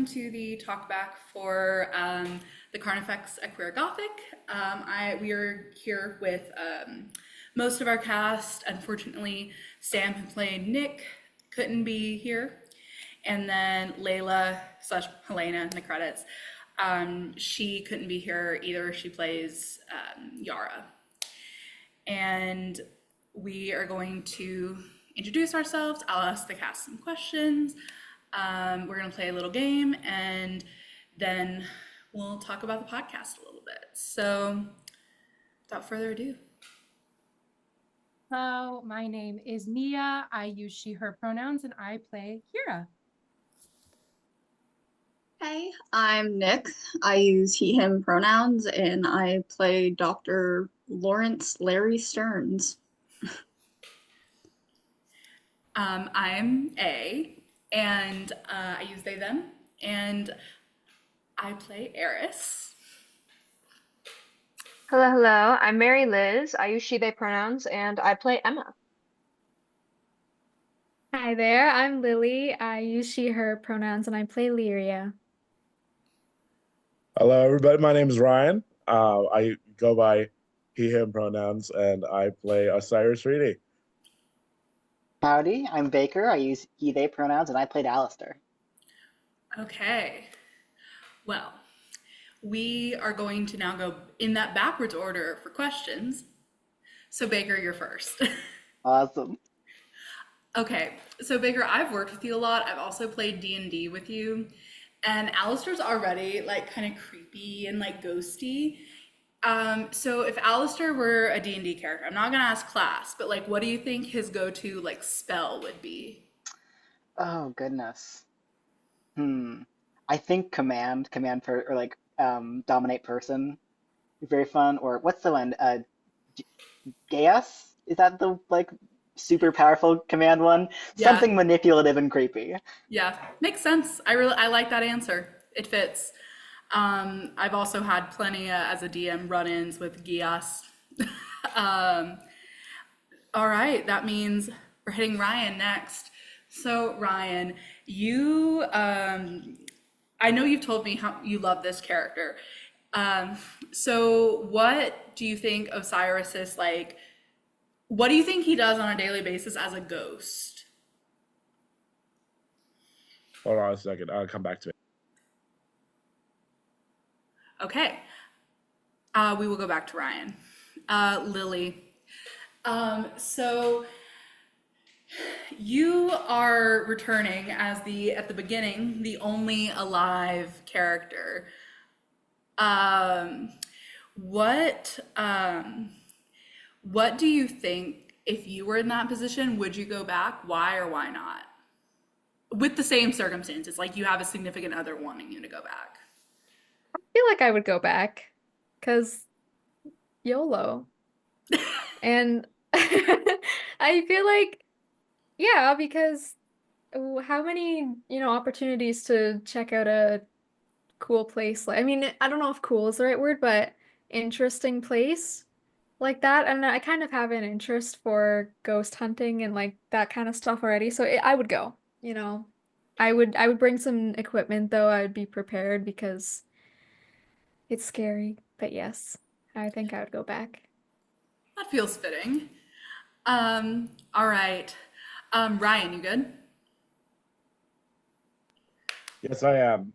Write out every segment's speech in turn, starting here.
to the Talkback for the Carnifex at Queer Gothic. We are here with most of our cast. Unfortunately, Sam, who played Nick, couldn't be here. And then Layla slash Helena in the credits. She couldn't be here either. She plays Yara. And we are going to introduce ourselves. I'll ask the cast some questions. We're going to play a little game, and then we'll talk about the podcast a little bit. So, without further ado. Hello, my name is Miya. I use she, her pronouns, and I play Kira. Hey, I'm Nick. I use he, him pronouns, and I play Dr. Lawrence Larry Stearns. I'm A, and I use they, them, and I play Eris. Hello. I'm Mary Liz. I use she, they pronouns, and I play Emma. Hi there, I'm Lily. I use she, her pronouns, and I play Lyria. Hello, everybody. My name is Ryan. I go by he, him pronouns, and I play Osiris Reedy. Howdy, I'm Baker. I use he, they pronouns, and I played Alistair. Okay. Well, we are going to now go in that backwards order for questions. So Baker, you're first. Awesome. Okay, so Baker, I've worked with you a lot. I've also played D&D with you. And Alistair's already like kind of creepy and like ghosty. So if Alistair were a D&D character, I'm not gonna ask class, but like what do you think his go-to like spell would be? Oh goodness. I think command or like dominate person is very fun. Or what's the one? Gaius? Is that the like super powerful command one? Yeah. Something manipulative and creepy. Yeah, makes sense. I like that answer. It fits. I've also had plenty as a DM run-ins with Gias. All right, that means we're hitting Ryan next. So Ryan, you, I know you've told me how you love this character. So what do you think Osiris is like? What do you think he does on a daily basis as a ghost? Hold on a second. I'll come back to it. Okay. We will go back to Ryan. Lily. So you are returning as at the beginning, the only alive character. What do you think if you were in that position, would you go back? Why or why not? With the same circumstances, like you have a significant other wanting you to go back. I feel like I would go back, because YOLO. And I feel like, yeah, because how many, opportunities to check out a cool place, I mean, I don't know if cool is the right word, but interesting place like that. And I kind of have an interest for ghost hunting and like that kind of stuff already. So I would go, I would bring some equipment though. I would be prepared because it's scary. But yes, I think I would go back. That feels fitting. All right. Ryan, you good? Yes, I am.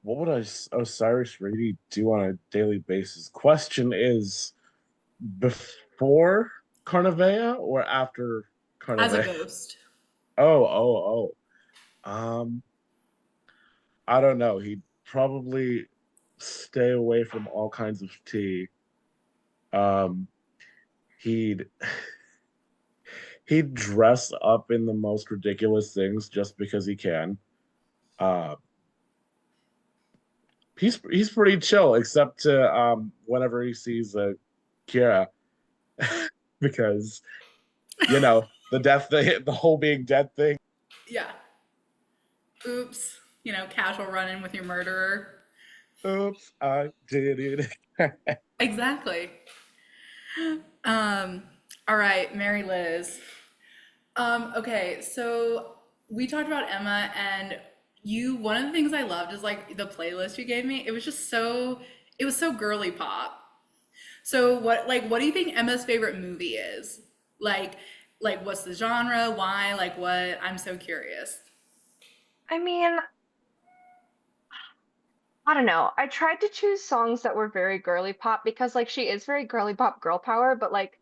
What would Osiris Reedy do on a daily basis? Question is, before Carnivea or after Carnivea? As a ghost. Oh. I don't know. He'd probably stay away from all kinds of tea. He'd he'd dress up in the most ridiculous things just because he can. He's pretty chill, except to whenever he sees Kira, because the death thing, the whole being dead thing. Yeah. Oops. Casual run-in with your murderer. Oops, I did it. Exactly. All right, Mary Liz. Okay, so we talked about Emma, and one of the things I loved is like the playlist you gave me. It was just so, it was so girly pop. So what do you think Emma's favorite movie is? Like, what's the genre? Why? Like what? I'm so curious. I mean, I don't know. I tried to choose songs that were very girly pop because like she is very girly pop girl power, but like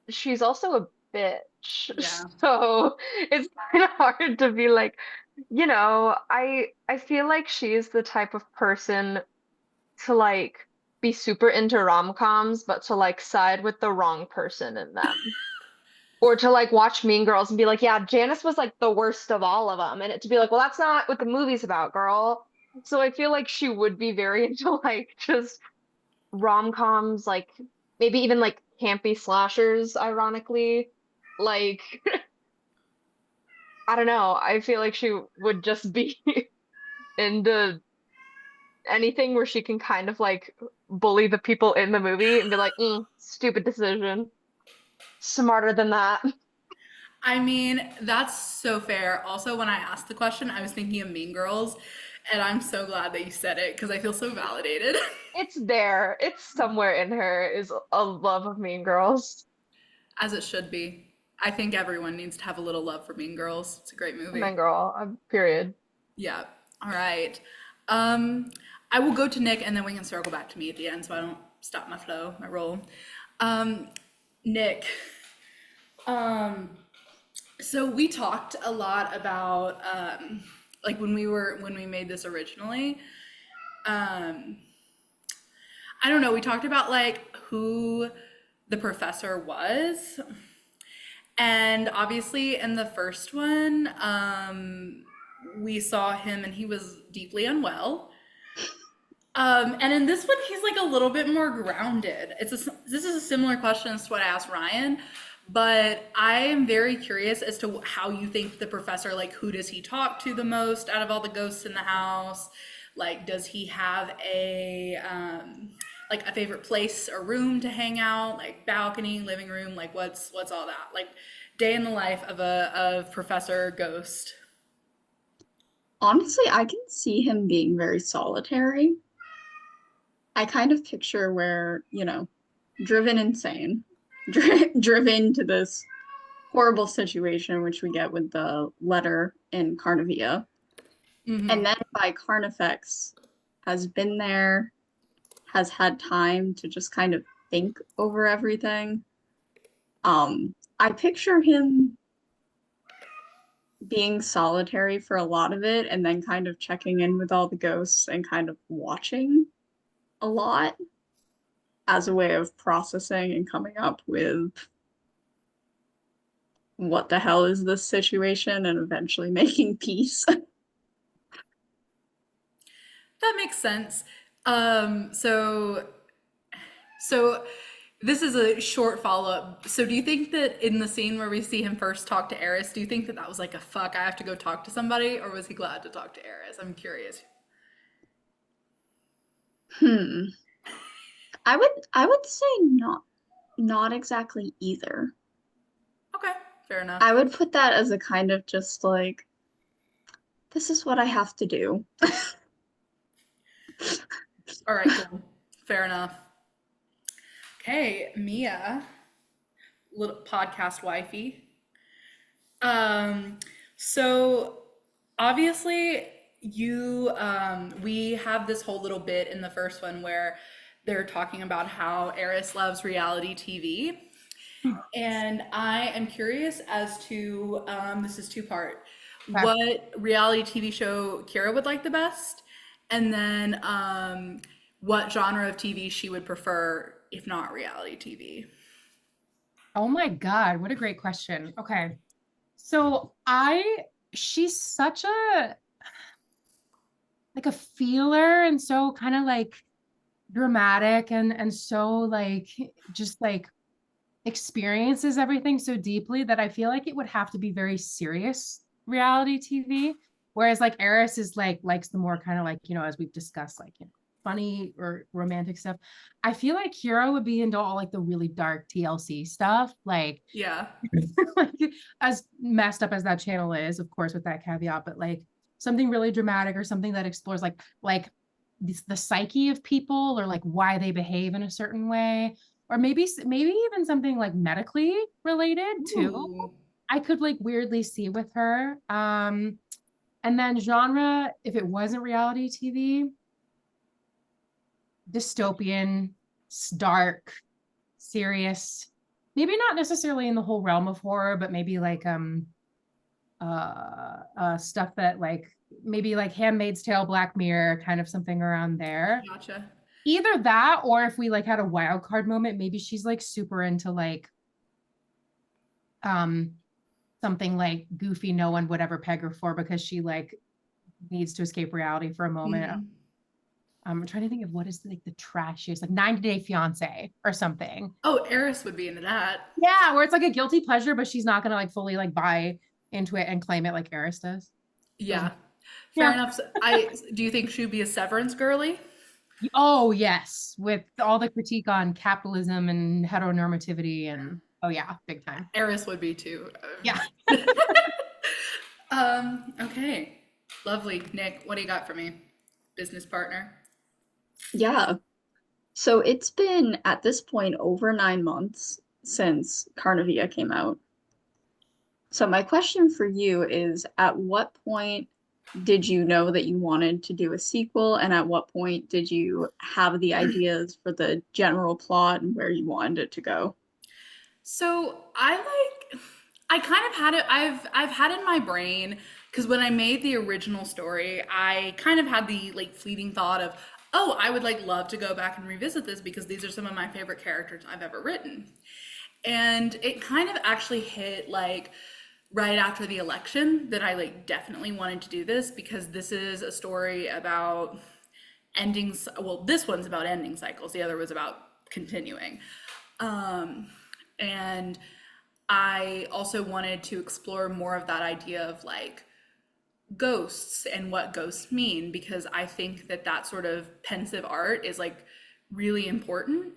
she's also a bitch. Yeah. So it's kind of hard to be like, I feel like she's the type of person to like be super into rom-coms, but to like side with the wrong person in them. Or to like watch Mean Girls and be like, yeah, Janice was like the worst of all of them. And it to be like, well, that's not what the movie's about, girl. So I feel like she would be very into like just rom-coms, like maybe even like campy slashers, ironically. Like, I don't know. I feel like she would just be into anything where she can kind of like bully the people in the movie and be like, stupid decision. Smarter than that. I mean, that's so fair. Also, when I asked the question, I was thinking of Mean Girls, and I'm so glad that you said it because I feel so validated. It's there. It's somewhere in her is a love of Mean Girls. As it should be. I think everyone needs to have a little love for Mean Girls. It's a great movie. Mean Girl, period. Yeah. All right. I will go to Nick and then we can circle back to me at the end so I don't stop my flow, my roll. Nick. So we talked a lot about like when we made this originally. I don't know, we talked about like who the professor was. And obviously in the first one, we saw him and he was deeply unwell. And in this one, he's like a little bit more grounded. This is a similar question as to what I asked Ryan, but I am very curious as to how you think the professor, like who does he talk to the most out of all the ghosts in the house? Like, does he have like a favorite place or room to hang out, like balcony, living room, like what's all that? Like day in the life of Professor Ghost. Honestly, I can see him being very solitary. I kind of picture where, driven insane, driven to this horrible situation, which we get with the letter in Carnivia. Mm-hmm. And then by Carnifex has been there, has had time to just kind of think over everything. I picture him being solitary for a lot of it and then kind of checking in with all the ghosts and kind of watching a lot as a way of processing and coming up with what the hell is this situation and eventually making peace. That makes sense. So this is a short follow-up. So do you think that in the scene where we see him first talk to Eris, do you think that was like a fuck, I have to go talk to somebody, or was he glad to talk to Eris? I'm curious. I would say not exactly either. Okay, fair enough. I would put that as a kind of just like, this is what I have to do. All right, cool. Fair enough. Okay, Miya, little podcast wifey. So obviously we have this whole little bit in the first one where they're talking about how Eris loves reality TV. And I am curious as to, this is two-part, what reality TV show Kira would like the best, and then what genre of TV she would prefer if not reality TV. Oh my God, what a great question. Okay. So she's such a feeler and so kind of like dramatic and so like just like experiences everything so deeply that I feel like it would have to be very serious reality TV. Whereas like Eris is likes the more kind of like, as we've discussed, like, funny or romantic stuff. I feel like Kira would be into all like the really dark TLC stuff. Like, Yeah. like as messed up as that channel is, of course, with that caveat, but like something really dramatic or something that explores like the psyche of people or like why they behave in a certain way, or maybe even something like medically related too. Ooh. I could like weirdly see with her. And then genre, if it wasn't reality TV, dystopian, dark, serious, maybe not necessarily in the whole realm of horror, but maybe like stuff that like maybe like Handmaid's Tale, Black Mirror, kind of something around there. Gotcha. Either that, or if we like had a wild card moment, maybe she's like super into like something like goofy no one would ever peg her for because she like needs to escape reality for a moment. Mhm. I'm trying to think of what is like the trashiest, like 90 Day Fiance or something. Oh, Eris would be into that. Yeah, where it's like a guilty pleasure, but she's not gonna like fully like buy into it and claim it like Eris does. Yeah. Fair Yeah. enough. So do you think she'd be a Severance girly? Oh yes, with all the critique on capitalism and heteronormativity and oh yeah, big time. Eris would be too. Yeah. Okay. Lovely. Nick, what do you got for me? Business partner. Yeah. So it's been at this point over 9 months since Carnivia came out. So my question for you is, at what point did you know that you wanted to do a sequel, and at what point did you have the ideas for the general plot and where you wanted it to go? So I kind of had it. I've had in my brain because when I made the original story, I kind of had the like fleeting thought of, oh, I would like love to go back and revisit this because these are some of my favorite characters I've ever written. And it kind of actually hit like right after the election that I like definitely wanted to do this because this is a story about ending. Well, this one's about ending cycles. The other was about continuing. And I also wanted to explore more of that idea of like ghosts and what ghosts mean, because I think that that sort of pensive art is like really important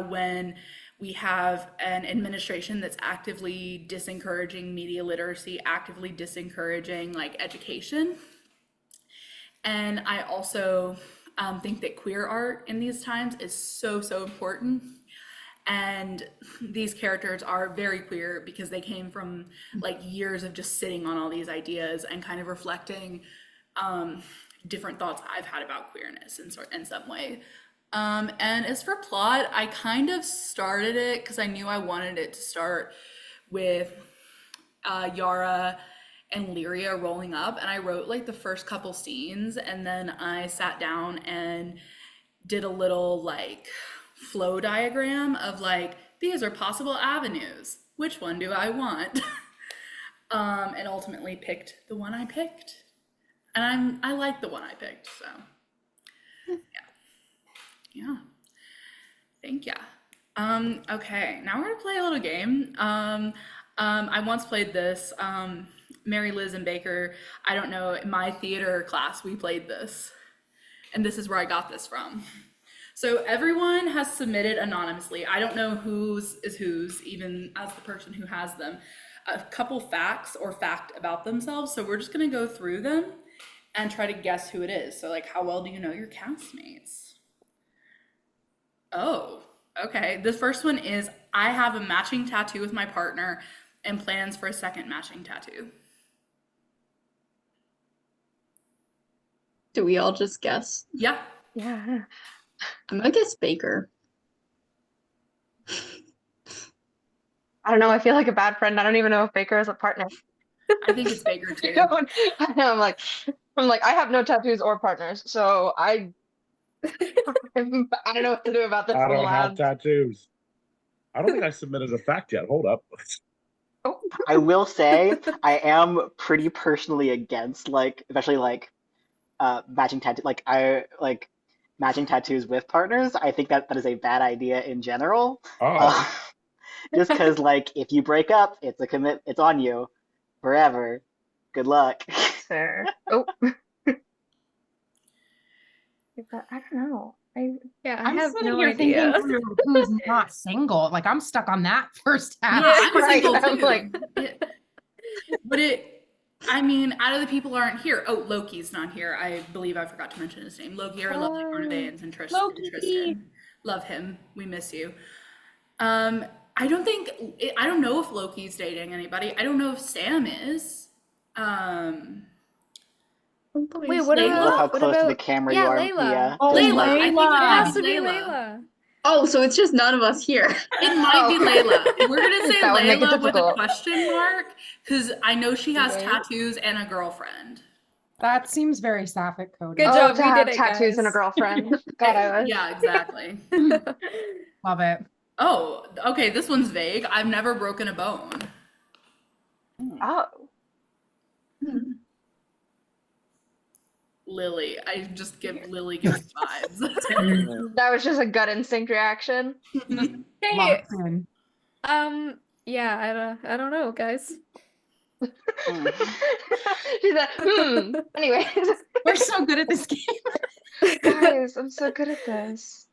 when we have an administration that's actively disencouraging media literacy, actively disencouraging like education. And I also think that queer art in these times is so important. And these characters are very queer because they came from like years of just sitting on all these ideas and kind of reflecting different thoughts I've had about queerness in some way. And as for plot, I kind of started it because I knew I wanted it to start with Yara and Lyria rolling up, and I wrote like the first couple scenes, and then I sat down and did a little like flow diagram of like, these are possible avenues. Which one do I want? And ultimately picked the one I picked. And I like the one I picked, so yeah. Thank ya. Okay, now we're gonna play a little game. I once played this. Mary Liz and Baker, I don't know, in my theater class we played this. And this is where I got this from. So everyone has submitted anonymously. I don't know whose is whose, even as the person who has them, a couple facts or fact about themselves. So we're just gonna go through them and try to guess who it is. So like, how well do you know your castmates? Oh, okay. The first one is, I have a matching tattoo with my partner and plans for a second matching tattoo. Do we all just guess? Yeah. Yeah. I'm gonna guess Baker. I don't know. I feel like a bad friend. I don't even know if Baker is a partner. I think it's Baker I too. don't- I'm like, I have no tattoos or partners, so I don't know what to do about this I one, don't have lads. tattoos. I don't think I submitted a fact yet. Hold up. Oh, I will say I am pretty personally against like, especially like matching tattoo. Like I like matching tattoos with partners. I think that is a bad idea in general. Oh, Just because like if you break up, it's a commit. It's on you forever. Good luck. fair. Oh. But I don't know. Yeah, I I'm have sitting no here idea. thinking through who's not single. Like I'm stuck on that first half. Yeah, I'm Right, single I'm too. like- But I mean, out of the people who aren't here, oh, Loki's not here. I believe I forgot to mention his name. Loki, our lovely Carnivans, and Loki. Tristan. Love him. We miss you. I don't know if Loki's dating anybody. I don't know if Sam is. Wait, what Layla? I love how about close to the camera you are, Layla? Mia. Oh, Just Layla. like- I think it Layla. It might has be to be Layla. Layla. Oh, so it's just none of us here. It might be Layla. We're gonna say That would make it Layla with a difficult. question mark because I know she has Okay. tattoos and a girlfriend. That seems very sapphic coded. Good Oh, job, to we have did it, tattoos and a guys. girlfriend. God, I wish. Yeah, exactly. Love it. Oh, okay. This one's vague. I've never broken a bone. Oh. Lily. I just give Lily gives vibes. That was just a gut instinct reaction. Hey, Locked in. yeah, I don't know, guys. She's like, Anyways, We're so good at this game. guys, I'm so good at this.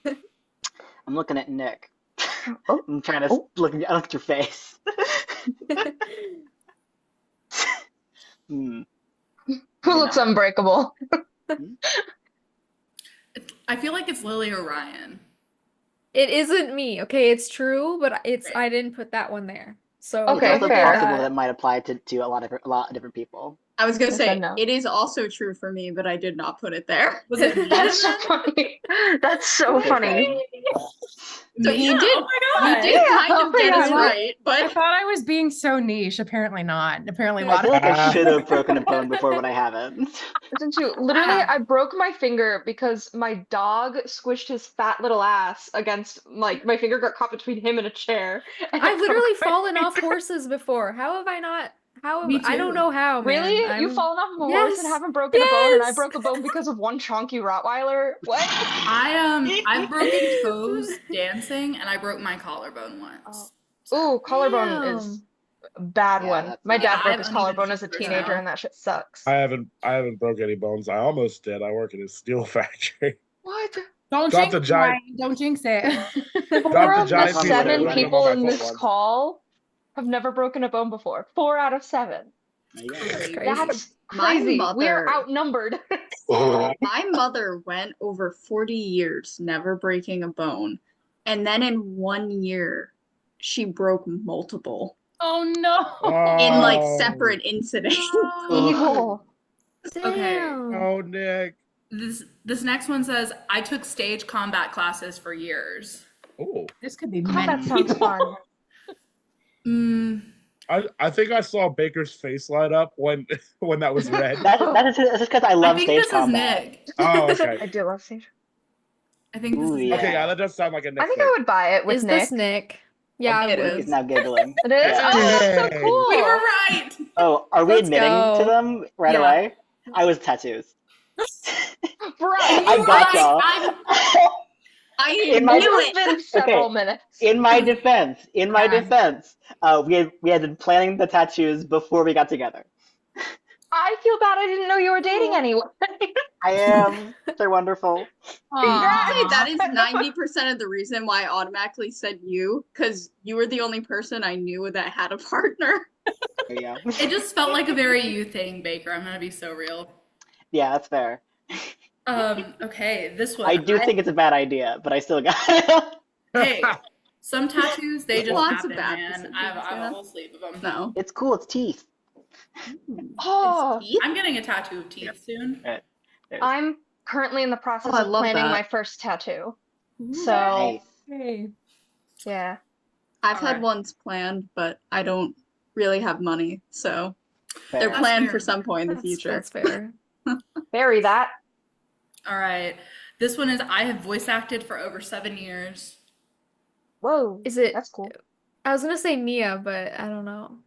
I'm looking at Nick. Oh. I'm trying to look at your face. Hmm. Who looks unbreakable? I feel like it's Lily or Ryan. It isn't me, okay? It's true, but I didn't put that one there. So Okay, It's also fair. possible that might apply to a lot of different people. I was gonna I say said no. it is also true for me, but I did not put it there. Was it Mia? That's funny. That's so funny. So Mia? you did, Oh my God. you did kind of get us Yeah. right, I but thought I was being so niche. Apparently not. Apparently a I lot feel of like I should have broken a bone before, but I haven't. Isn't you? Literally, I broke my finger because my dog squished his fat little ass against, like, my finger got caught between him and a chair. And I I've literally broke my fallen off finger. horses before. How have I not? How have Me I don't too. know how, man. Really? You've I'm- fallen off of a horse and Yes, haven't broken a bone, and I yes. broke a bone because of one chonky Rottweiler? What? I've broken toes dancing and I broke my collarbone once. Ooh, collarbone is Damn. a bad Yeah, one. that's My not- dad I broke have his uneven collarbone as a shoulders teenager, now. and that shit sucks. I haven't broke any bones. I almost did. I work in a steel factory. What? Don't Got jinx the it, giant- Ryan. Don't jinx it. Four the of the giant piece of 7 aluminum people on in my this foot once. call have never broken a bone before. 4 out of 7. There you go. That's Crazy. crazy. That's My crazy. We are mother- outnumbered. my mother went over 40 years never breaking a bone. And then in 1 year, she broke multiple Oh no. in like Oh. separate incidents. Evil. Okay. Damn. Oh, Nick. This next one says I took stage combat classes for years. Oh, This could be Combat many sounds people. fun. I think I saw Baker's face light up when that was read. That's just because I I love think stage this combat. is Nick. Oh, I okay. do love stage. I think this Ooh, is yeah. Okay, yeah, that does sound like a Nick I think thing. I would buy it with Is Nick. this Nick? Yeah, I It would. is. He's now giggling. It is? Yeah. Oh, that's so Dang. cool. We were right. Oh, are we Let's admitting go. to them right Yeah. away? I was tattoos. Right. I You were got right. y'all. I In my- knew It's it. been several Okay. minutes. In my defense, Yeah. we had been planning the tattoos before we got together. I feel bad I didn't know you were dating anyone. I am. They're wonderful. I'd say Aw. that is 90% of the reason why I automatically said you, because you were the only person I knew that had a partner. There you go. It just felt like a very you thing, Baker. I'm gonna be so real. Yeah, that's fair. Okay, this one. I do think it's a bad idea, but I still got it. Hey, some tattoos they just Lots of happen, bad man. decisions, I have yeah. a whole sleeve of them. No. It's cool. It's teeth. Oh, Teeth? I'm getting a tattoo of teeth soon. There's- I'm currently in the process Oh, I of love planning that. my first tattoo. So, Nice. Hey. yeah. I've Alright. had ones planned, but I don't really have money, so Fair. they're That's planned fair. for some point in the That's, future. that's fair. Bury that. All right. This one is I have voice acted for over 7 years. Whoa. Is it? That's cool. I was gonna say Mia, but I don't know.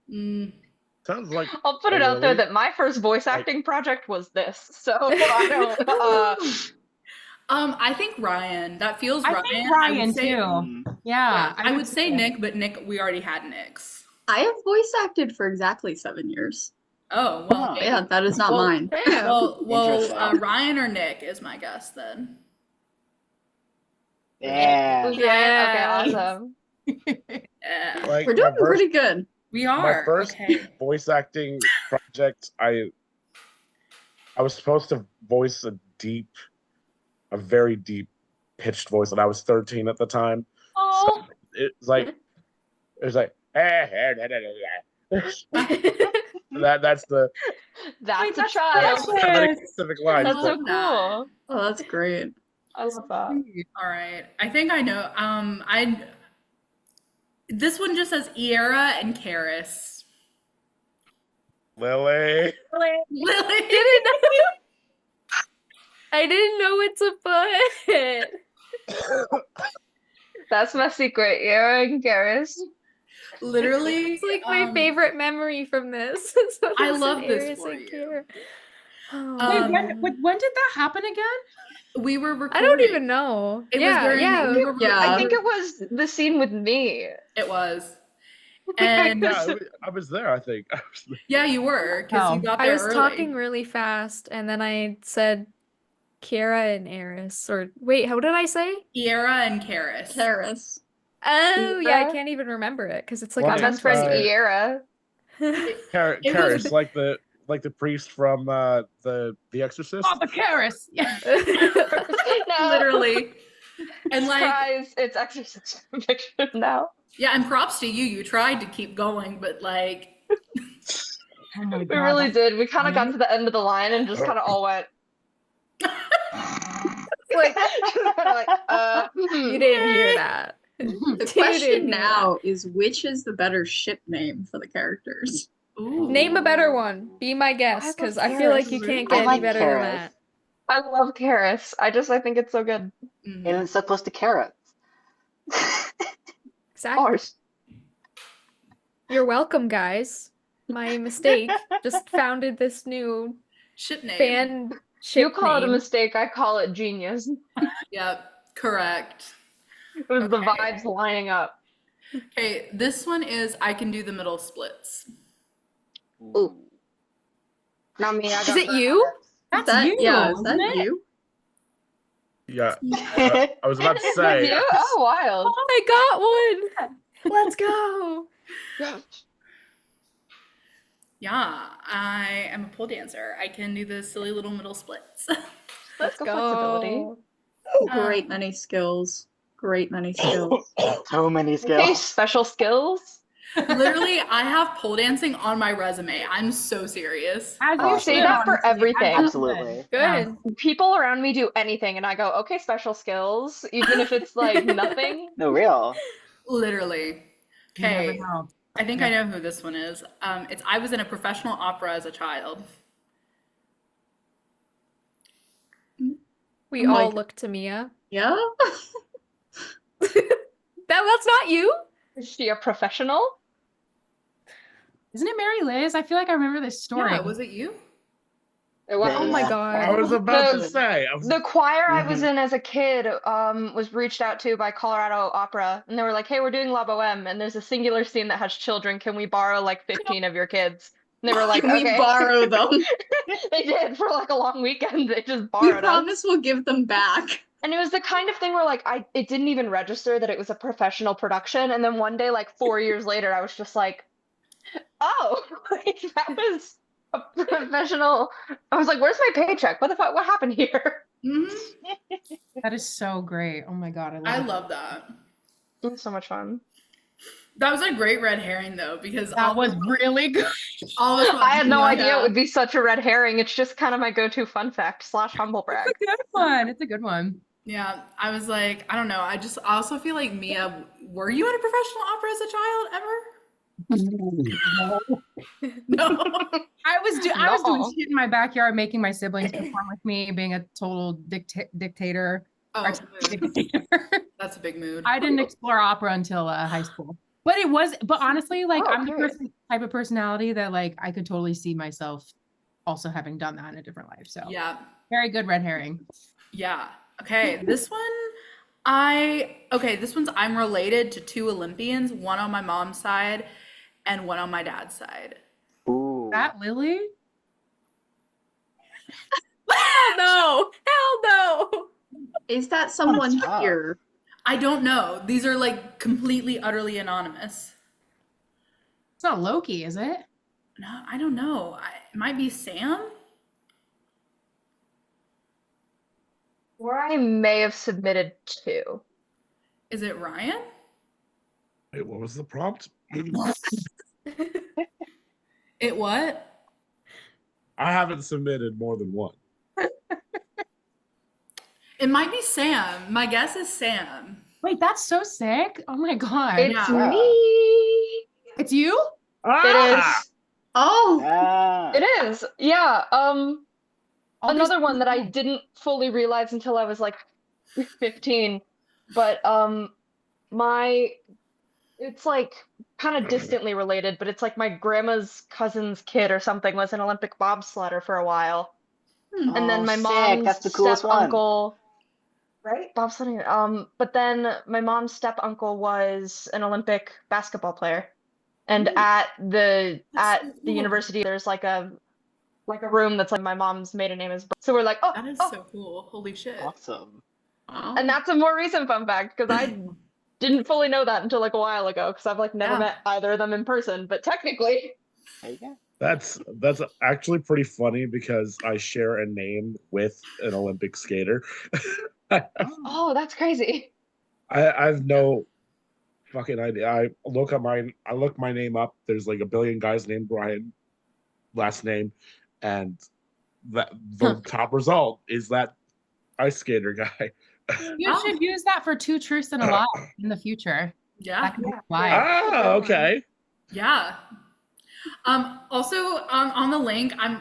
Sounds like I'll put it out there really? that my first voice Like- acting project was this. So I don't. I think Ryan. That feels I Ryan. think would Ryan say- too. Mm. Yeah. I would say Nick, but Nick, we already had Nick's. I have voice acted for exactly 7 years. Oh well. Oh, maybe. Yeah, that is not Well, mine. Damn. Well, Interesting. Ryan or Nick is my guess then. Yeah. Yeah. Okay, Yeah. awesome. Yeah. like We're my doing first, pretty good. We My are. first Okay. voice acting project, I was supposed to voice a very deep pitched voice, and I was 13 at the time. Oh, It's like it was like that's the That's a that's child. very precious. specific I lines. That's love so that. cool. Oh, that's great. I love that. All right. I think I know. This one just says Iera and Karis. Lily. Lily. I didn't know what to put. That's my secret. Aaron Garris. Literally. It's like my favorite memory from this. So I it's love an this Eris for and you. Kiera. Oh, Um, when did that happen again? We were I recording. don't even know. It was Yeah, during. yeah. We were, Yeah. I think it was the scene with me. It was. And Yeah, I was there. I think. yeah, you were because you Oh. got I there was early. talking really fast, and then I said Kiera and Eris. Or wait, how did I say? Iera and Karis. Karis. Oh, yeah, I Kiera? can't even remember it because it's like Well, My a best tongue friend uh, Iera. twister. It Karis, was- like the priest from the Exorcist. Oh, the Karis. Yeah. No. Literally. And like, Surprise, it's Exorcist fiction now. yeah, and props to you. You tried to keep going, but like, Oh my We God, really that's did. We kind of got funny. to the end of the line and just kind of all went. Like, Just kinda like, you didn't hear that. The You didn't question hear now is which is the better ship name for the characters? ooh. that. Name a better one. Be my guest, love because I feel like you Karis. can't I get any like better than Karis. that. I love Karis. I think it's so good. Mm. And it's so close to carrots. Exactly. Ours. You're welcome, guys. My mistake. Just founded this new Ship name. band You ship call it a name. mistake, I call it genius. Yep, correct. It was the Okay. vibes lining up. Okay, this one is I can do the middle splits. Ooh. Not me. I Is got it you? That's That, you, yeah, is isn't that it? you? Yeah, I was about to Is say. that you? Oh, wild. Oh, I got one. Let's go. Yeah, I am a pole dancer. I can do the silly little middle splits. Let's go flexibility. go. Great many skills. Great many skills. So many Okay, skills. special skills. Literally, I have pole dancing on my resume. I'm so serious. As Oh, you say should, that for honestly. everything. As you Absolutely. should. Good. People around me do anything, and I go, okay, special skills, even if it's like nothing. No, real. Literally. You never Okay, know. I think I know who this one is. It's I was in a professional opera as a child. We I'm all like- look to Miya. Yeah? That's not you. Is she a professional? Isn't it Mary Liz? I feel like I remember this story. Yeah, was it you? It was. Oh my Yeah. god. I was about to The- say. The choir I was Mhm. in as a kid was reached out to by Colorado Opera, and they were like, "Hey, we're doing La Boheme, and there's a singular scene that has children. Can we borrow like 15 of your kids?" And they were like, Can we "Okay." borrow them? They did for like a long weekend. They just We borrowed us. promise we'll give them back. And it was the kind of thing where like it didn't even register that it was a professional production. And then one day, like 4 years later, I was just like, "Oh, like, that was a professional." I was like, "Where's my paycheck? What the fuck? What happened here?" hmm That is so great. Oh my god, I love I it. love that. It was so much fun. That was a great red herring though, because That was really good. all of us I had no idea it yeah. would be such a red herring. It's just kind of my go-to fun fact / humble brag. It's a good one. It's a good one. Yeah, I was like, I don't know. I also feel like Miya, were you in a professional opera as a child ever? No. I was doing No. shit in my backyard, making my siblings perform with me, being a total dictator. Oh, artistic mood. dictator. That's a big mood. I didn't explore opera until high school. But honestly, like Oh, I'm the okay. type of personality that like I could totally see myself also having done that in a different life. So Yeah. very good red herring. Yeah. Okay, this one this one's I'm related to 2 Olympians, one on my mom's side and one on my dad's side. Ooh. That Lily? Hell no. Hell no. Is that someone tough. here? I don't know. These are like completely utterly anonymous. It's not Loki, is it? No, I don't know. It might be Sam. Or I may have submitted 2. Is it Ryan? Wait, what was the prompt? It what? I haven't submitted more than one. It might be Sam. My guess is Sam. Wait, that's so sick. Oh my god. It's Yeah. me. It's you? It is. Oh, Ah. It is. Yeah. All these Another one that I people. didn't fully realize until I was like 15. But it's like kind of distantly related, but it's like my grandma's cousin's kid or something was an Olympic bobsledder for a while. And then Oh, my sick. mom's That's the coolest one. step-uncle, right? Bobsledding. But then my mom's step-uncle was an Olympic basketball player. And Ooh, at the that's so cool. university, there's like a room that's like my mom's maiden name is. So we're like, oh, That is oh. so cool. Holy shit. Awesome. wow. And that's a more recent fun fact because I didn't fully know that until like a while ago because I've like never Yeah. met either of them in person. But technically, There you go. That's actually pretty funny because I share a name with an Olympic skater. oh, that's crazy. I have no fucking idea. I look my name up. There's like a billion guys named Brian, last name, and the top result is that ice skater guy. You should use that for 2 truths and a lie in the future. Yeah. That could be Yeah. a lie. Ah, okay. Yeah. Also, on the link, I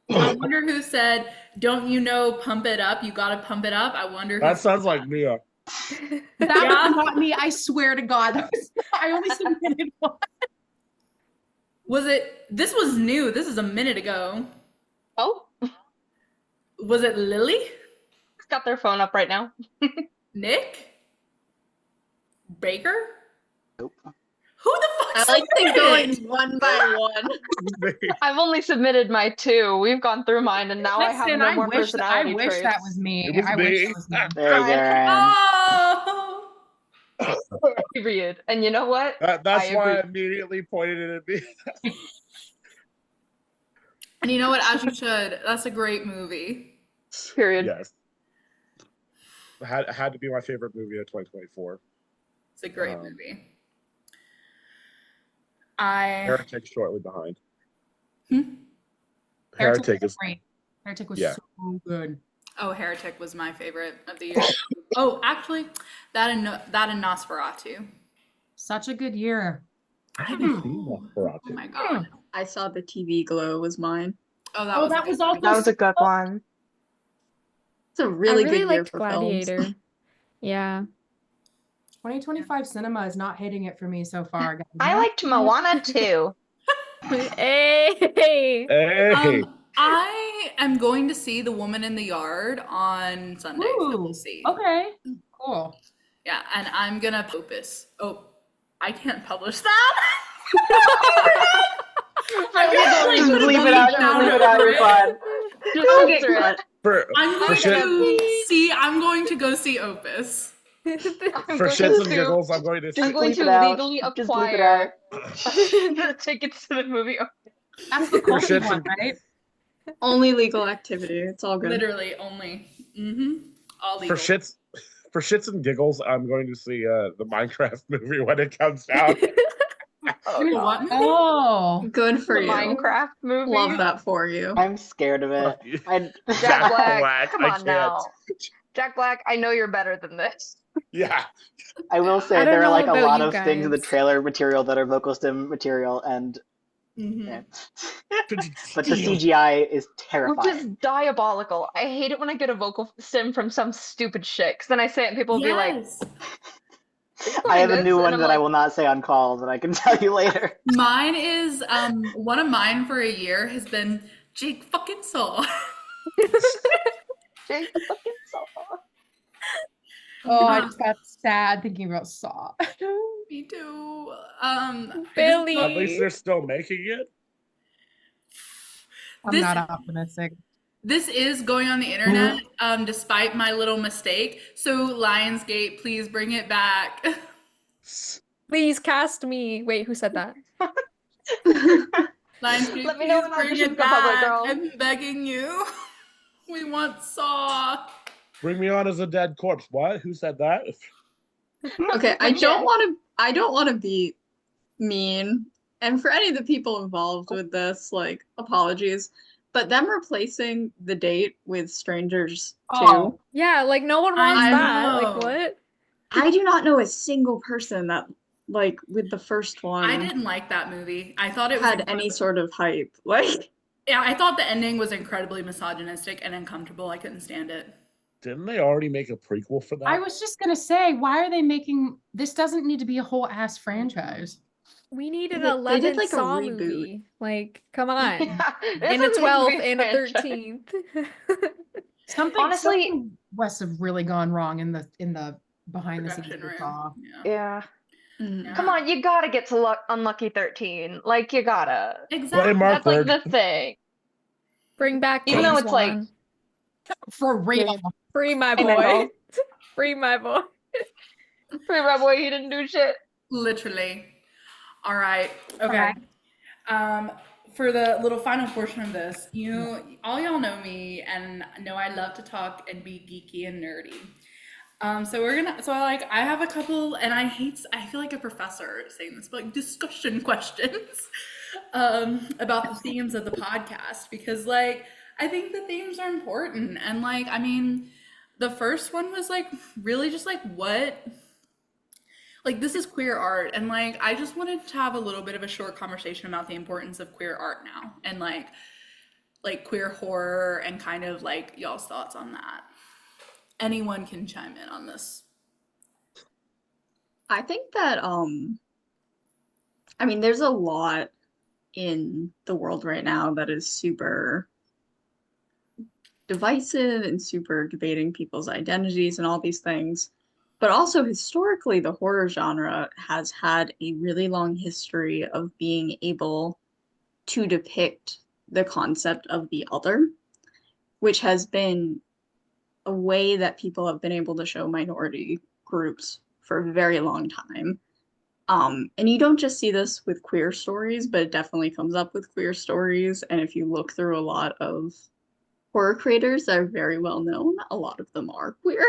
wonder who said, "Don't you know, pump it up? You gotta pump it up." I wonder who That said sounds like Miya. That Yeah. was not me. I swear to God. I only submitted one. Was it. This was new. This is a minute ago. Oh, Was it Lily? got their phone up right now. Nick? Baker? Nope. Who the fuck I like to submitted? going one by one. I've only submitted my 2. We've gone through mine, and now I have Listen, no I more wish personality that traits. was me. It was I wish me. that was me. There you go, Ryan. Oh! Period. And you know what? That's I why I agree. immediately pointed it at me. And you know what? As you should. That's a great movie. Period. Yes. Had to be my favorite movie of 2024. It's a great Um, movie. Heretic shortly behind. Hmm? Heretic was is great. Heretic was Yeah. so good. Oh, Heretic was my favorite of the year. Oh, actually, that and Nosferatu. Such a good year. I haven't seen Oh Nosferatu. my god. I saw the TV Glow was mine. Oh, that Oh, was a that good was one. also That was a good one. It's a really I good really year liked for films. Gladiator. Yeah. 2025 cinema is not hitting it for me so far. Guys. I liked Moana too. Hey. Hey, I am going to see The Woman in the Yard on Sunday. So Ooh, we'll see. okay, cool. Yeah, and I'm gonna Opus. Oh, I can't publish that. I'm gonna, like, Just put a leave it out. bleep Just down leave it out. over You're it. fine. Just Don't get censor it. cut. I'm for going shit, to see. I'm going to go see Opus. I'm for going shits and to- giggles, I'm going to I'm see. going bleep to it out. legally Just bleep it out. acquire the tickets to the movie. That's the For Colby shits one, and- right? Only legal activity. It's all good. Literally only. All For legal. shits and giggles, I'm going to see the Minecraft movie when it comes out. Oh, The God. what movie? Oh, Good for The you. Minecraft movie. Love that for you. I'm scared of it. Fuck you. Jack Black, come I on can't. now. Jack Black, I know you're better than this. Yeah. I will say I don't there are know like a about lot you of things in the guys. trailer material that are vocal stim material, and yeah. But the CGI is Which terrifying. is diabolical. I hate it when I get a vocal sim from some stupid shit. Because then I say it and people will be like, Yes. I have a this, new and one I'm that I like- will not say on call that I can tell you later. Mine is one of mine for a year has been Jake fucking Saw. Jake fucking Saw. oh, I just got sad thinking about Saw. Me too. Billy. At least they're still making it. I'm This- not optimistic. This is going on the internet, despite my little mistake. So Lionsgate, please bring it back. Please cast me. Wait, who said that? Lionsgate, Let me know please when bring auditions it go public, back. girl. I'm begging you. We want Saw. Bring me on as a dead corpse. What? Who said that? Okay, I Legit. don't want to be mean. And for any of the people involved with this, like, apologies. But them replacing the date with Strangers 2, Oh. Yeah, like no one I wants that. Like know. what? I do not know a single person that, like, with the first I one didn't like that movie. I thought it was had any sort of hype. Like, Yeah, I thought the ending was incredibly misogynistic and uncomfortable. I couldn't stand it. Didn't they already make a prequel for that? I was just gonna say, why are they making this? Doesn't need to be a whole ass franchise. We need an they did 11th like a Saw reboot. movie. Like, come on. Yeah, this And a is 12th movie and a franchise. 13th. Something Honestly- must have really gone wrong in the behind the scenes Production of room. Saw. Yeah. Yeah. Mm. Come on, you gotta get to Unlucky 13. Like, you gotta. Exactly. Mark That's like Berg. the thing. Bring back Even though James it's like- Wan. For real. Free my Amen, boy. girl. Free my boy. Free my boy, he didn't do shit. Literally. All right. Okay. Alright. For the little final portion of this, all y'all know me and know I love to talk and be geeky and nerdy. I have a couple, and I feel like a professor saying this, but like discussion questions about the themes of the podcast, because like I think the themes are important, and like I mean, the first one was like really just like what. Like this is queer art, and like I just wanted to have a little bit of a short conversation about the importance of queer art now, and like queer horror, and kind of like y'all's thoughts on that. Anyone can chime in on this. I think that I mean there's a lot in the world right now that is super divisive and super debating people's identities and all these things. But also historically, the horror genre has had a really long history of being able to depict the concept of the other, which has been a way that people have been able to show minority groups for a very long time. And you don't just see this with queer stories, but it definitely comes up with queer stories. And if you look through a lot of horror creators that are very well known, a lot of them are queer.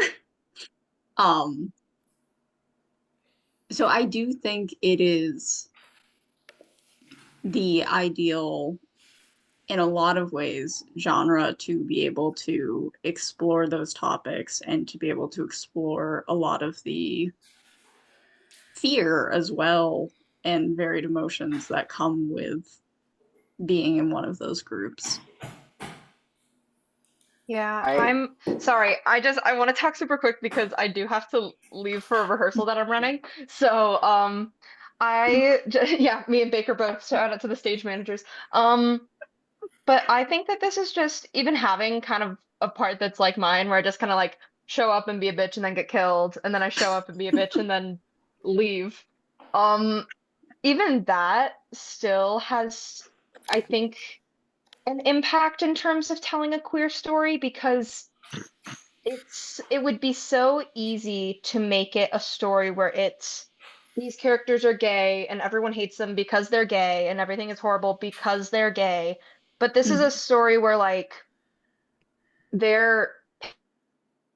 So I do think it is the ideal, in a lot of ways, genre to be able to explore those topics and to be able to explore a lot of the fear as well and varied emotions that come with being in one of those groups. Yeah, I- I'm sorry. I want to talk super quick because I do have to leave for a rehearsal that I'm running. So, yeah, me and Baker both, shout out to the stage managers. But I think that this is just even having kind of a part that's like mine, where I just kind of like show up and be a bitch and then get killed, and then I show up and be a bitch and then leave. Even that still has, I think, an impact in terms of telling a queer story, because it would be so easy to make it a story where it's these characters are gay and everyone hates them because they're gay and everything is horrible because they're gay. But this is a story where like their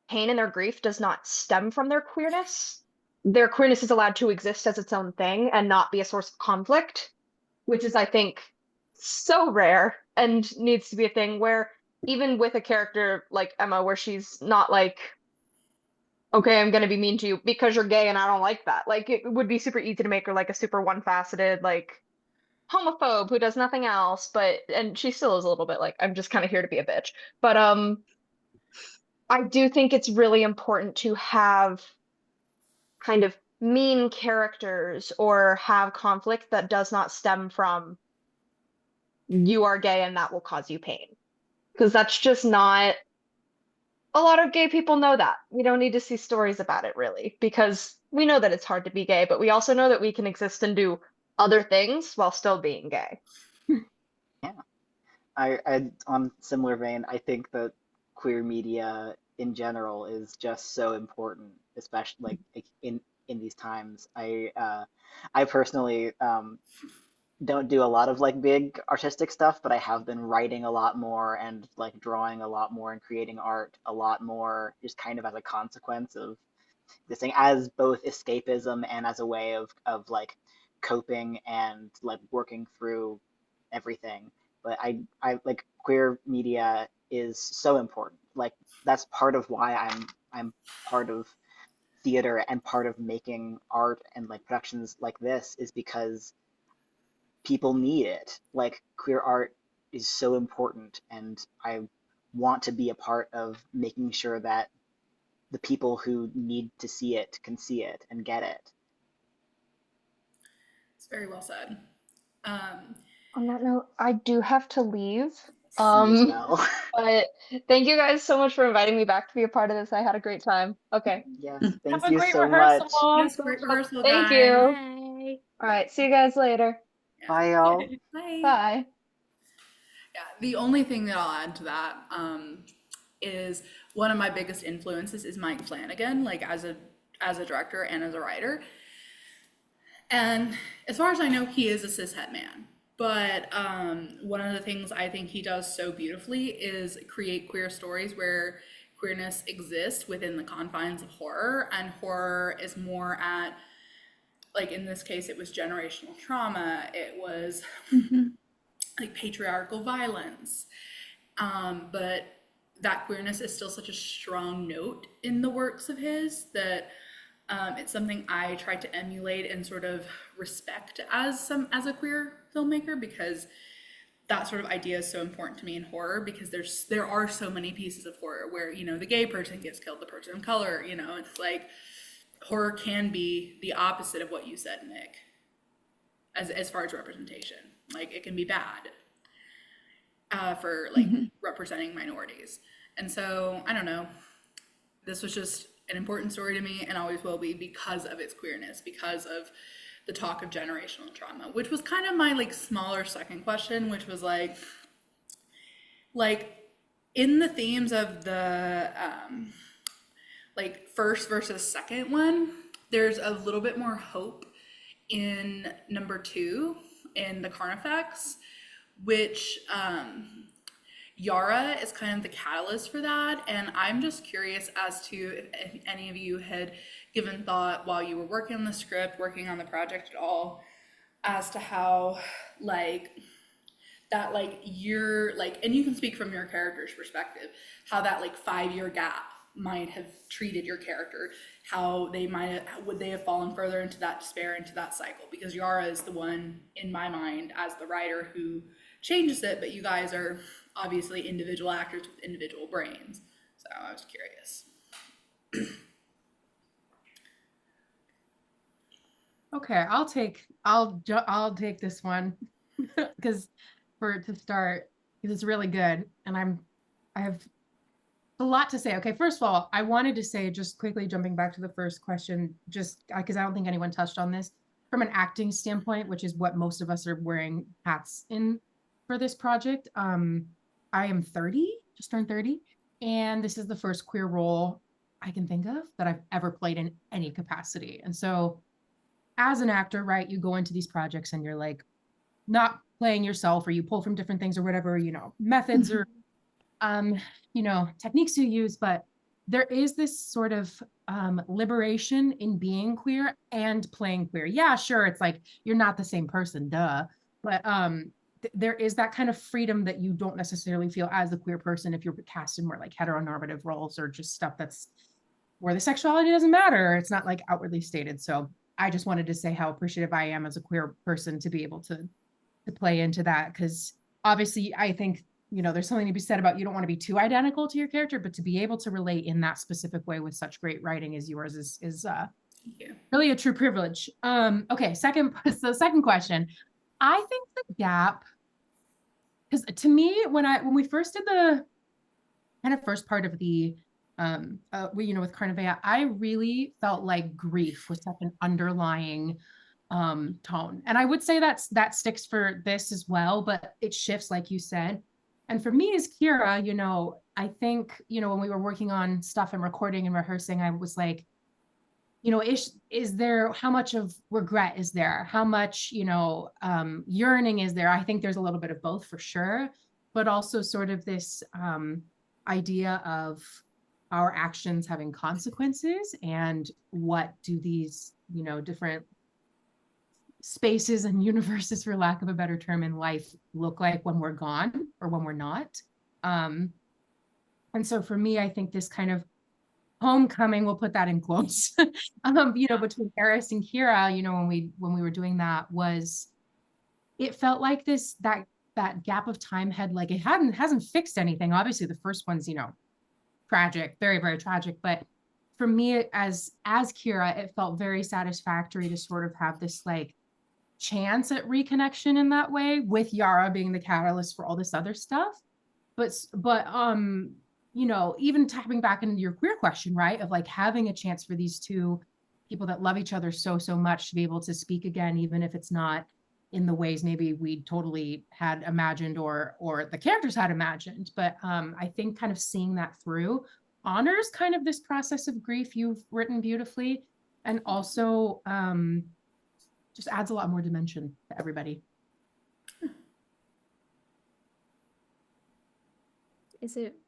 pain and their grief does not stem from their queerness. Their queerness is allowed to exist as its own thing and not be a source of conflict, which is, I think, so rare and needs to be a thing where even with a character like Emma, where she's not like, okay, I'm gonna be mean to you because you're gay and I don't like that. Like it would be super easy to make her like a super one-faceted, like homophobe who does nothing else, and she still is a little bit like, I'm just kind of here to be a bitch. But I do think it's really important to have kind of mean characters or have conflict that does not stem from you are gay and that will cause you pain. Because that's just not, a lot of gay people know that. We don't need to see stories about it really, because we know that it's hard to be gay, but we also know that we can exist and do other things while still being gay. I on similar vein, I think that queer media in general is just so important, especially like in these times. I personally don't do a lot of like big artistic stuff, but I have been writing a lot more and like drawing a lot more and creating art a lot more, just kind of as a consequence of this thing, as both escapism and as a way of like coping and like working through everything. But I like queer media is so important. Like that's part of why I'm part of theater and part of making art and like productions like this is because people need it. Like queer art is so important, and I want to be a part of making sure that the people who need to see it can see it and get it. It's very well said. Um, On that note, I do have to leave. Me as well. But thank you guys so much for inviting me back to be a part of this. I had a great time. Okay. Yes, Have thank a you great so rehearsal. much. yes, great rehearsal, Thank guys. you. Bye. All right. See you guys later. Yeah. Bye, y'all. Bye. Bye. Yeah, the only thing that I'll add to that is one of my biggest influences is Mike Flanagan, like as a director and as a writer. And as far as I know, he is a cishet man. But one of the things I think he does so beautifully is create queer stories where queerness exists within the confines of horror, and horror is more at, like in this case, it was generational trauma, it was like patriarchal violence. But that queerness is still such a strong note in the works of his that it's something I try to emulate and sort of respect as a queer filmmaker, because that sort of idea is so important to me in horror, because there are so many pieces of horror where, you know, the gay person gets killed, the person of color, you know, it's like horror can be the opposite of what you said, Nick, as far as representation. Like it can be bad for like representing minorities. And so I don't know, this was just an important story to me and always will be because of its queerness, because of the talk of generational trauma, which was kind of my like smaller second question, which was like in the themes of the like first versus second one, there's a little bit more hope in number 2 in the Carnifex, which Yara is kind of the catalyst for that. And I'm just curious as to if any of you had given thought while you were working on the script, working on the project at all, as to how like that like year, like, and you can speak from your character's perspective, how that like 5-year gap might have treated your character, how would they have fallen further into that despair, into that cycle, because Yara is the one in my mind as the writer who changes it, but you guys are obviously individual actors with individual brains. So I was curious. Okay, I'll take this one because to start, because it's really good, and I have a lot to say. Okay, first of all, I wanted to say, just quickly jumping back to the first question, just because I don't think anyone touched on this, from an acting standpoint, which is what most of us are wearing hats in for this project. I am 30, just turned 30, and this is the first queer role I can think of that I've ever played in any capacity. And so as an actor, right, you go into these projects and you're like not playing yourself, or you pull from different things or whatever, you know, methods or you know, techniques you use, but there is this sort of liberation in being queer and playing queer. Yeah, sure, it's like you're not the same person, duh, but there is that kind of freedom that you don't necessarily feel as a queer person if you're cast in more like heteronormative roles, or just stuff that's where the sexuality doesn't matter. It's not like outwardly stated. So I just wanted to say how appreciative I am as a queer person to be able to play into that, because obviously I think, you know, there's something to be said about you don't want to be too identical to your character, but to be able to relate in that specific way with such great writing as yours is really a true privilege. Okay, second question. I think the gap, because to me, when we first did the kind of first part of the you know, with Carnivea, I really felt like grief was such an underlying tone. And I would say that sticks for this as well, but it shifts, like you said. And for me as Kira, you know, I think, you know, when we were working on stuff and recording and rehearsing, I was like, you know, is there, how much of regret is there? How much, you know, yearning is there? I think there's a little bit of both for sure, but also sort of this idea of our actions having consequences, and what do these, you know, different spaces and universes, for lack of a better term, in life look like when we're gone or when we're not. And so for me, I think this kind of homecoming, we'll put that in quotes, you know, between Eris and Kira, you know, when we were doing that, was, it felt like that gap of time had, like, it hasn't fixed anything. Obviously the first one's, you know, tragic, very, very tragic. But for me, as Kira, it felt very satisfactory to sort of have this like chance at reconnection in that way, with Yara being the catalyst for all this other stuff. But you know, even tapping back into your queer question, right, of like having a chance for these two people that love each other so much to be able to speak again, even if it's not in the ways maybe we totally had imagined, or the characters had imagined. But I think kind of seeing that through honors kind of this process of grief you've written beautifully, and also just adds a lot more dimension to everybody.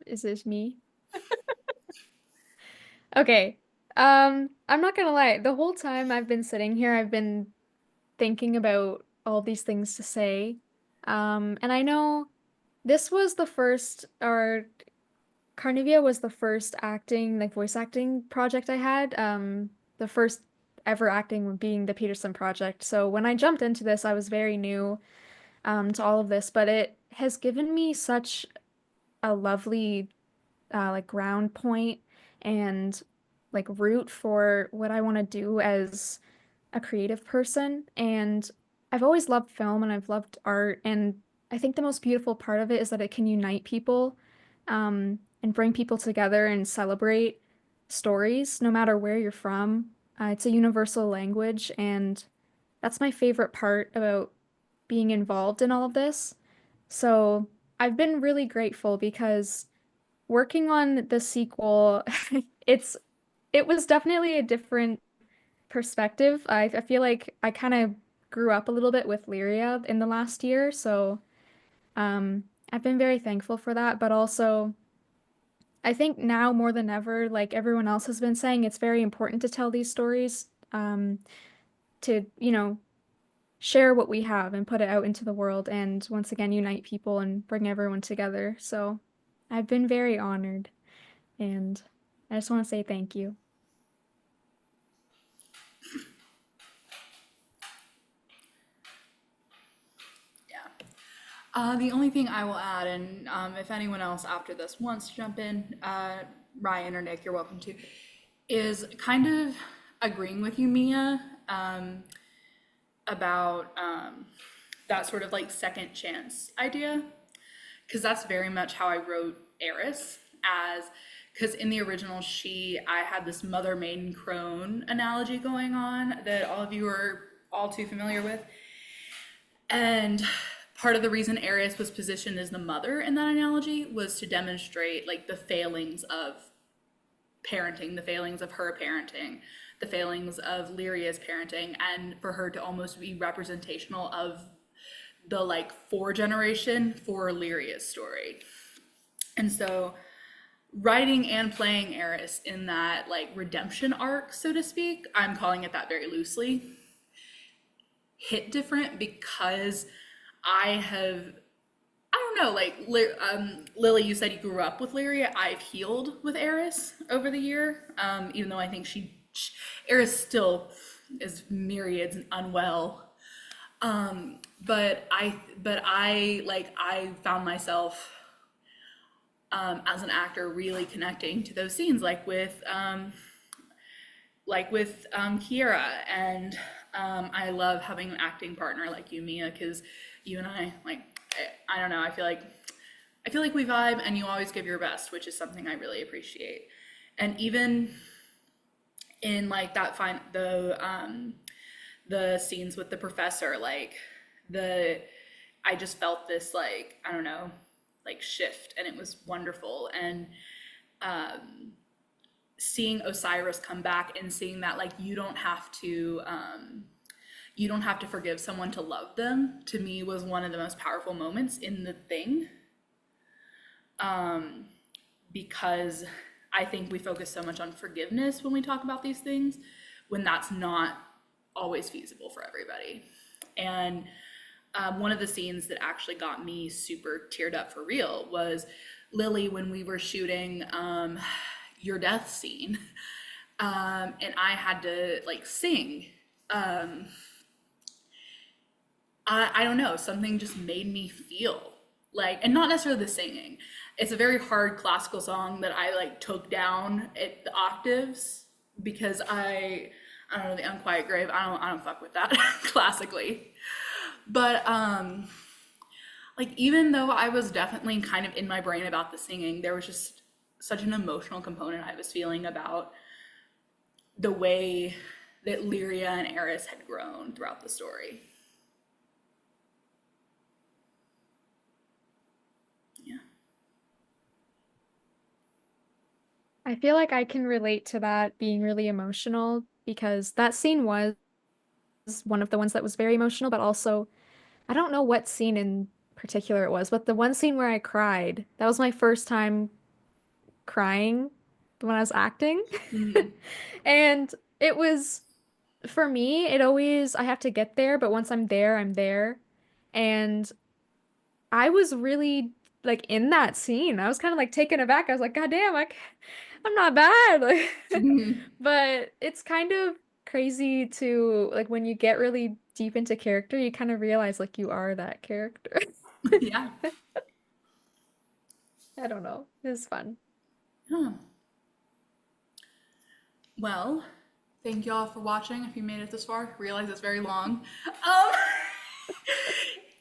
Is this me? Okay. I'm not gonna lie. The whole time I've been sitting here, I've been thinking about all these things to say. And I know this was the first, or Carnivia was the first acting, like voice acting project I had. The first ever acting being the Peterson project. So when I jumped into this, I was very new to all of this, but it has given me such a lovely like ground point and like root for what I want to do as a creative person. And I've always loved film and I've loved art. And I think the most beautiful part of it is that it can unite people and bring people together and celebrate stories, no matter where you're from. It's a universal language. And that's my favorite part about being involved in all of this. So I've been really grateful because working on the sequel, it's it was definitely a different perspective. I feel like I kind of grew up a little bit with Lyria in the last year, so I've been very thankful for that. But also, I think now more than ever, like everyone else has been saying, it's very important to tell these stories, to, you know, share what we have and put it out into the world, and once again unite people and bring everyone together. So I've been very honored, and I just want to say thank you. The only thing I will add, and if anyone else after this wants to jump in, Ryan or Nick, you're welcome to, is kind of agreeing with you, Mia, about that sort of like second chance idea, because that's very much how I wrote Eris, because in the original I had this mother maiden crone analogy going on that all of you are all too familiar with. And part of the reason Eris was positioned as the mother in that analogy was to demonstrate like the failings of parenting, the failings of her parenting, the failings of Lyria's parenting, and for her to almost be representational of the like 4 generation for Lyria's story. And so writing and playing Eris in that like redemption arc, so to speak, I'm calling it that very loosely, hit different because I don't know, like Lily, you said you grew up with Lyria. I've healed with Eris over the year, even though I think Eris still is myriads and unwell. But I found myself as an actor really connecting to those scenes, like with Kiera, and I love having an acting partner like you, Mia, because you and I, like, I don't know, I feel like we vibe, and you always give your best, which is something I really appreciate. And even in like the scenes with the professor, like I just felt this, like, I don't know, like shift, and it was wonderful. And seeing Osiris come back and seeing that like you don't have to forgive someone to love them, to me was one of the most powerful moments in the thing. Because I think we focus so much on forgiveness when we talk about these things, when that's not always feasible for everybody. And one of the scenes that actually got me super teared up for real was Lily, when we were shooting your death scene, and I had to like sing. I don't know, something just made me feel like, and not necessarily the singing. It's a very hard classical song that I like took down at the octaves because I don't know, the Unquiet Grave. I don't fuck with that classically. But like even though I was definitely kind of in my brain about the singing, there was just such an emotional component I was feeling about the way that Lyria and Eris had grown throughout the story. Yeah. I feel like I can relate to that being really emotional because that scene was one of the ones that was very emotional, but also I don't know what scene in particular it was, but the one scene where I cried, that was my first time crying when I was acting. Mhm. And it was, for me, it always, I have to get there, but once I'm there, I'm there. And I was really like in that scene. I was kind of like taken aback. I was like, God damn, I'm not bad. Like, Mhm. but it's kind of crazy to like when you get really deep into character, you kind of realize like you are that character. Yeah. I don't know. It was fun. Huh. Well, thank you all for watching. If you made it this far, realize it's very long.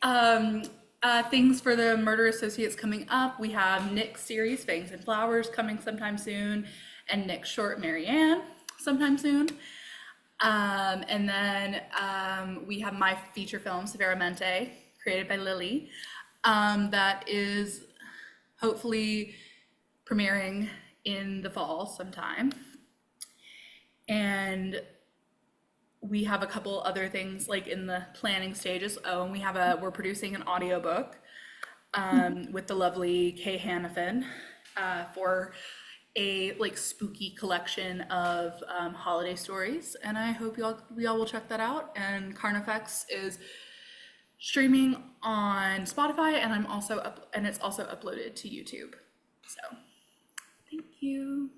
Um, things for the Murder Associates coming up. We have Nick's series, Fangs and Flowers, coming sometime soon, and Nick's short, Marianne, sometime soon. And then we have my feature film, Severamente, created by Lily, that is hopefully premiering in the fall sometime. And we have a couple other things like in the planning stages. Oh, and we're producing an audiobook with the lovely Kay Hannafin for a like spooky collection of holiday stories. And I hope we all will check that out. And Carnifex is streaming on Spotify, and it's also uploaded to YouTube. So thank you.